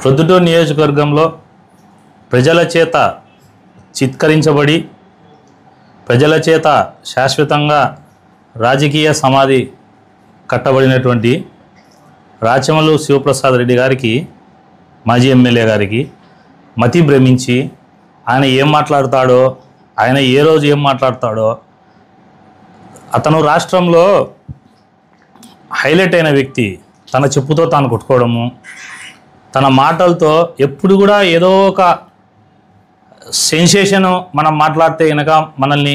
ప్రొద్దుటూరు నియోజకవర్గంలో ప్రజల చేత చిత్కరించబడి ప్రజల చేత శాశ్వతంగా రాజకీయ సమాధి కట్టబడినటువంటి రాచమల్లు శివప్రసాద్ రెడ్డి గారికి, మాజీ ఎమ్మెల్యే గారికి మతి భ్రమించి ఆయన ఏం మాట్లాడతాడో, ఆయన ఏ రోజు ఏం మాట్లాడతాడో, అతను రాష్ట్రంలో హైలైట్ అయిన వ్యక్తి, తన చెప్పుతో తాను కొట్టుకోవడము, తన మాటలతో ఎప్పుడు కూడా ఏదో ఒక సెన్సేషను మనం మాట్లాడితే కనుక మనల్ని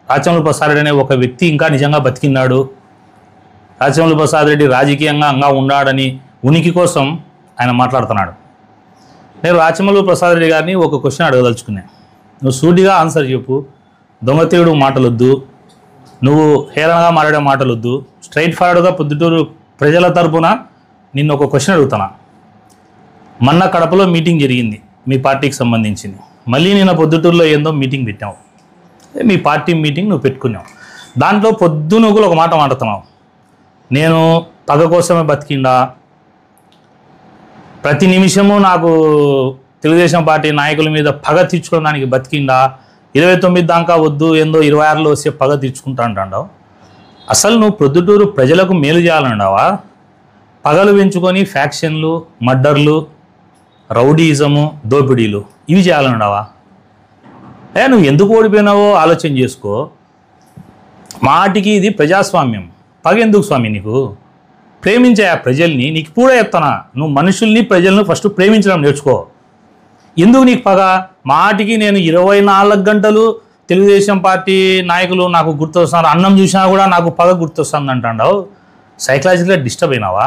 రాచమల్లు ప్రసాద్ రెడ్డి అనే ఒక వ్యక్తి ఇంకా నిజంగా బతికిన్నాడు, రాచమల్లు ప్రసాద్ రెడ్డి రాజకీయంగా అంగా ఉన్నాడని ఉనికి కోసం ఆయన మాట్లాడుతున్నాడు. నేను రాచమల్లు ప్రసాద్ రెడ్డి గారిని ఒక క్వశ్చన్ అడగదలుచుకున్నాను. నువ్వు సూటిగా ఆన్సర్ చెప్పు, దొంగతీయుడు మాటలొద్దు, నువ్వు హేళనగా మాట్లాడే మాటలొద్దు, స్ట్రైట్ ఫార్వర్డ్గా పొద్దుటూరు ప్రజల తరపున నిన్ను ఒక క్వశ్చన్ అడుగుతున్నా. మొన్న కడపలో మీటింగ్ జరిగింది మీ పార్టీకి సంబంధించింది, మళ్ళీ నిన్న పొద్దుటూరులో ఏందో మీటింగ్ పెట్టావు, మీ పార్టీ మీటింగ్ నువ్వు పెట్టుకున్నావు. దాంట్లో పొద్దునొగులు ఒక మాట మాట్లాడుతున్నావు, నేను పగ కోసమే బతికిండా, ప్రతి నిమిషము నాకు తెలుగుదేశం పార్టీ నాయకుల మీద పగ తీర్చుకోవడానికి బతికిండా, 29 దాకా వద్దు, ఏందో 26లో వస్తే పగ తీర్చుకుంటా అంటావు. అసలు నువ్వు ప్రొద్దుటూరు ప్రజలకు మేలు చేయాలన్నావా? పగలు పెంచుకొని ఫ్యాక్షన్లు, మర్డర్లు, రౌడీజము, దోపిడీలు ఇవి చేయాలన్నావా? నువ్వు ఎందుకు ఓడిపోయినావో ఆలోచన చేసుకో. మాటికి ఇది ప్రజాస్వామ్యం, పగ ఎందుకు స్వామి నీకు? ప్రేమించే ఆ ప్రజల్ని, నీకు కూడా చెప్తానా, నువ్వు మనుషుల్ని ప్రజలను ఫస్ట్ ప్రేమించడం నేర్చుకో. ఎందుకు నీకు పగ? మాటికి నేను 24 గంటలు తెలుగుదేశం పార్టీ నాయకులు నాకు గుర్తొస్తున్నారు, అన్నం చూసినా కూడా నాకు పగ గుర్తొస్తుంది అంటావు. సైకలాజికల్గా డిస్టర్బ్ అయినావా?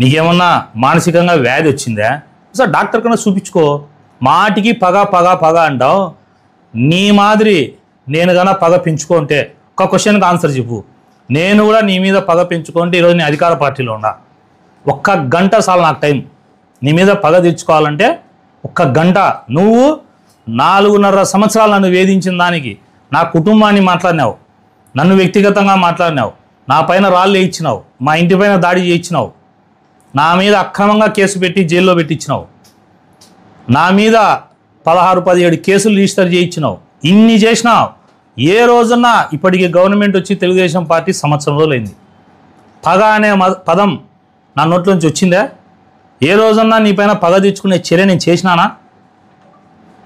నీకేమన్నా మానసికంగా వ్యాధి వచ్చిందా? సార్ డాక్టర్ కన్నా చూపించుకో. మాటికి పగ పగ పగ అంటావు. నీ మాదిరి నేను కన్నా పగ పెంచుకుంటే ఒక క్వశ్చన్కి ఆన్సర్ చెప్పు. నేను కూడా నీ మీద పగ పెంచుకుంటే ఈరోజు నీ అధికార పార్టీలో ఉన్నా. 1 గంట చాలు నాకు టైం. నీ మీద పగ తెచ్చుకోవాలంటే 1 గంట. నువ్వు 4.5 సంవత్సరాలు నన్ను వేధించిన దానికి, నా కుటుంబాన్ని మాట్లాడినావు, నన్ను వ్యక్తిగతంగా మాట్లాడినావు, నా పైన రాళ్ళు వేయించినావు, మా ఇంటి పైన దాడి చేయించినావు, నా మీద అక్రమంగా కేసు పెట్టి జైల్లో పెట్టించినావు, నా మీద 16-17 కేసులు రిజిస్టర్ చేయించినావు. ఇన్ని చేసినావు. ఏ రోజున్నా ఇప్పటికి గవర్నమెంట్ వచ్చి తెలుగుదేశం పార్టీ సంవత్సరం రోజులైంది, పగ అనే పదం నా నోట్లోంచి వచ్చిందా? ఏ రోజన్నా నీ పైన పగ తెచ్చుకునే చర్య నేను చేసినానా?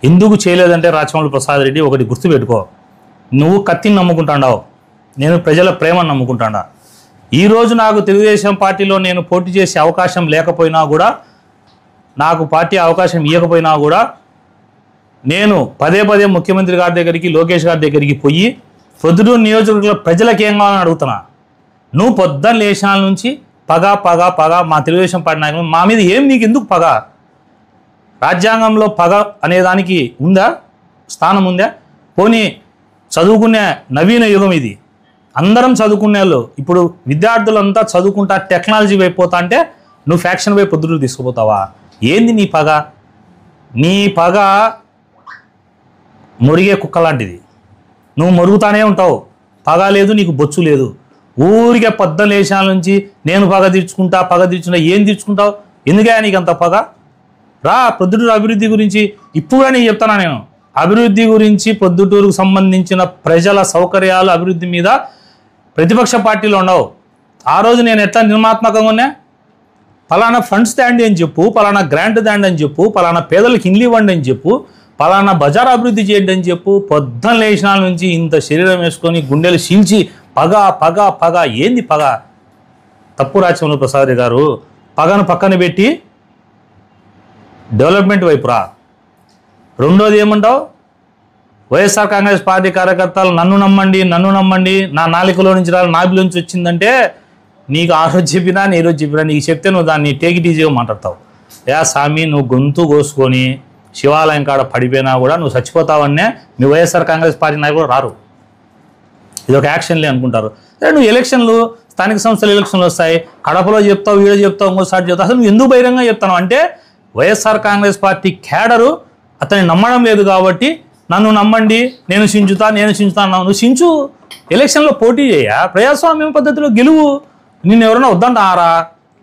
ఎందుకు చేయలేదంటే రాచమల్లు ప్రసాద్ రెడ్డి ఒకటి గుర్తుపెట్టుకో, నువ్వు కత్తిని నమ్ముకుంటాడావు, నేను ప్రజల ప్రేమను నమ్ముకుంటాడా. ఈరోజు నాకు తెలుగుదేశం పార్టీలో నేను పోటీ చేసే అవకాశం లేకపోయినా కూడా, నాకు పార్టీ అవకాశం ఇవ్వకపోయినా కూడా, నేను పదే ముఖ్యమంత్రి గారి దగ్గరికి, లోకేష్ గారి దగ్గరికి పోయి ప్రొద్దుటూరు నియోజకవర్గంలో ప్రజలకు ఏం కావాలని అడుగుతున్నా. నువ్వు పొద్దున్న లేచాల నుంచి పగ పగ పగ, మా తెలుగుదేశం పార్టీ నాయకులు మా మీద ఏం, నీకు ఎందుకు పగ? రాజ్యాంగంలో పగ అనేదానికి ఉందా, స్థానం ఉందా? పోనీ చదువుకునే నవీన యుగం ఇది, అందరం చదువుకునే వాళ్ళు. ఇప్పుడు విద్యార్థులంతా చదువుకుంటా టెక్నాలజీ వైపోతా అంటే నువ్వు ఫ్యాక్షన్ వైపు పొద్దుటూరు తీసుకుపోతావా? ఏంది నీ పగ? నీ పగ మురిగే కుక్క లాంటిది, నువ్వు మరుగుతానే ఉంటావు. పగ లేదు, నీకు బొచ్చు లేదు. ఊరికే పొద్దున్న లేచాల నుంచి నేను పగ తీర్చుకుంటా ఏం తీర్చుకుంటావు? ఎందుకే నీకు అంత పగ? రా, ప్రొద్దుటూరు అభివృద్ధి గురించి ఇప్పుడు నీకు చెప్తానా నేను. అభివృద్ధి గురించి, ప్రొద్దుటూరుకు సంబంధించిన ప్రజల సౌకర్యాలు అభివృద్ధి మీద ప్రతిపక్ష పార్టీలు ఉండవు. ఆ రోజు నేను ఎట్లా నిర్మాత్మకంగా ఉన్నా, పలానా ఫండ్స్ తేండి అని చెప్పు, పలానా గ్రాంట్ తేండి అని చెప్పు, పలానా పేదలకు ఇండ్లు ఇవ్వండి అని చెప్పు, పలానా బజార్ అభివృద్ధి చేయండి అని చెప్పు. పొద్దున్న లేచినాల నుంచి ఇంత శరీరం వేసుకొని గుండెలు చీల్చి పగ పగ పగ. ఏంది పగ? తప్పు రాచమల్లు ప్రసాద్ గారు. పగను పక్కన పెట్టి డెవలప్మెంట్ వైపు రా. రెండోది ఏమంటావు? వైఎస్ఆర్ కాంగ్రెస్ పార్టీ కార్యకర్తలు నన్ను నమ్మండి, నా నాలుకలో నుంచి నాభిలోంచి వచ్చిందంటే, నీకు ఆ రోజు చెప్పినా నీ రోజు చెప్పినా, నీకు చెప్తే నువ్వు దాన్ని టేక్ ఇట్ ఈజీగా మాట్లాడతావు. స్వామి, నువ్వు గొంతు కోసుకొని శివాలయం కాడ పడిపోయినా కూడా నువ్వు చచ్చిపోతావన్నే మీ వైఎస్ఆర్ కాంగ్రెస్ పార్టీ నాయకులు రారు. ఇది ఒక యాక్షన్లే అనుకుంటారు. నువ్వు ఎలక్షన్లు, స్థానిక సంస్థల ఎలక్షన్లు వస్తాయి, కడపలో చెప్తావు, వీడియో చెప్తావు, ఇంకోసారి చెప్తావు. అసలు నువ్వు ఎందుకు బహిరంగంగా చెప్తాను అంటే, వైఎస్ఆర్ కాంగ్రెస్ పార్టీ క్యాడరు అతన్ని నమ్మడం లేదు కాబట్టి నన్ను నమ్మండి, నేను సించుతా అన్నావు. నువ్వు సించు, ఎలక్షన్లో పోటీ చేయ, ప్రజాస్వామ్యం పద్ధతిలో గెలువు. నిన్ను ఎవరైనా వద్దంటారా?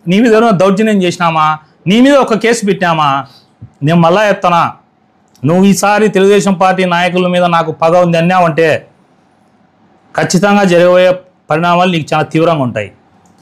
నీ మీద ఏమైనా దౌర్జన్యం చేసినామా, నీ మీద ఒక కేసు పెట్టామా, నేను మళ్ళా ఎత్తనా, నువ్వు ఈసారి తెలుగుదేశం పార్టీ నాయకుల మీద నాకు పగ ఉంది అన్నావంటే ఖచ్చితంగా జరగబోయే పరిణామాలు నీకు చాలా తీవ్రంగా ఉంటాయి.